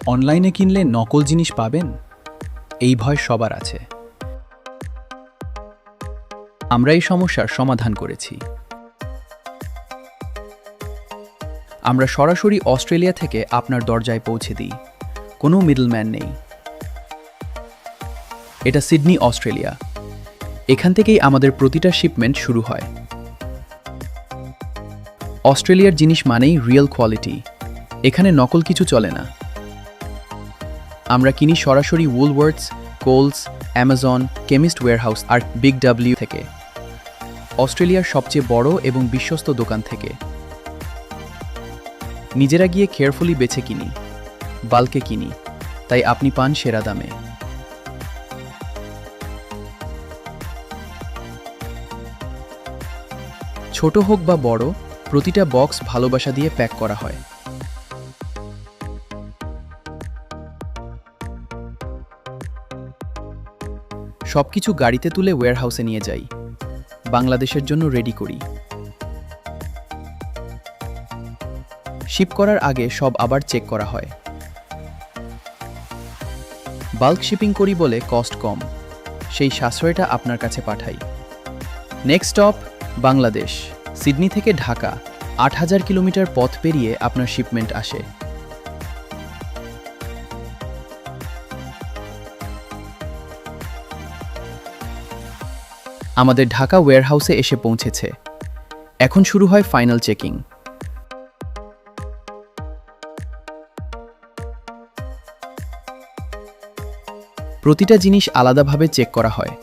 অনলাইনে কিনলে নকল জিনিস পাবেন, এই ভয় সবার আছে। আমরা এই সমস্যার সমাধান করেছি। আমরা সরাসরি অস্ট্রেলিয়া থেকে আপনার দরজায় পৌঁছে দিই, কোনো মিডলম্যান নেই। এটা সিডনি, অস্ট্রেলিয়া। এখান থেকেই আমাদের প্রতিটা শিপমেন্ট শুরু হয়। অস্ট্রেলিয়ার জিনিস মানেই রিয়েল কোয়ালিটি, এখানে নকল কিছু চলে না। আমরা কিনি সরাসরি উলওয়ার্থস, কোলস, অ্যামাজন, কেমিস্ট ওয়্যারহাউস আর বিগ ডাব্লিউ থেকে, অস্ট্রেলিয়ার সবচেয়ে বড় এবং বিশ্বস্ত দোকান থেকে। নিজেরা গিয়ে কেয়ারফুলি বেছে কিনি, বাল্কে কিনি, তাই আপনি পান সেরা দামে। ছোট হোক বা বড়, প্রতিটা বক্স ভালোবাসা দিয়ে প্যাক করা হয়। সবকিছু গাড়িতে তুলে ওয়্যারহাউসে নিয়ে যাই, বাংলাদেশের জন্য রেডি করি। শিপ করার আগে সব আবার চেক করা হয়। বাল্ক শিপিং করি বলে কস্ট কম, সেই সাশ্রয়টা আপনার কাছে পাঠাই। নেক্সট স্টপ বাংলাদেশ, সিডনি থেকে ঢাকা ৮,০০০ কিলোমিটার পথ পেরিয়ে আপনার শিপমেন্ট আসে। আমাদের ঢাকা ওয়্যারহাউসে এসে পৌঁছেছে। এখন শুরু হয় ফাইনাল চেকিং। প্রতিটা জিনিস আলাদাভাবে চেক করা হয়।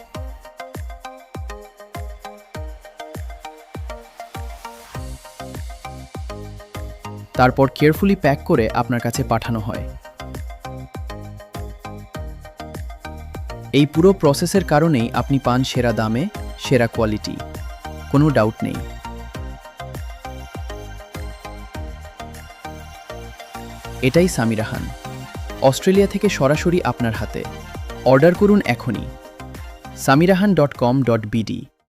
তারপর কেয়ারফুলি প্যাক করে আপনার কাছে পাঠানো হয়। এই পুরো প্রসেসের কারণেই আপনি পান সেরা দামে, সেরা কোয়ালিটি, কোনো ডাউট নেই। এটাই সামিরাহান, অস্ট্রেলিয়া থেকে সরাসরি আপনার হাতে। অর্ডার করুন এখনই samirahan.com.bd।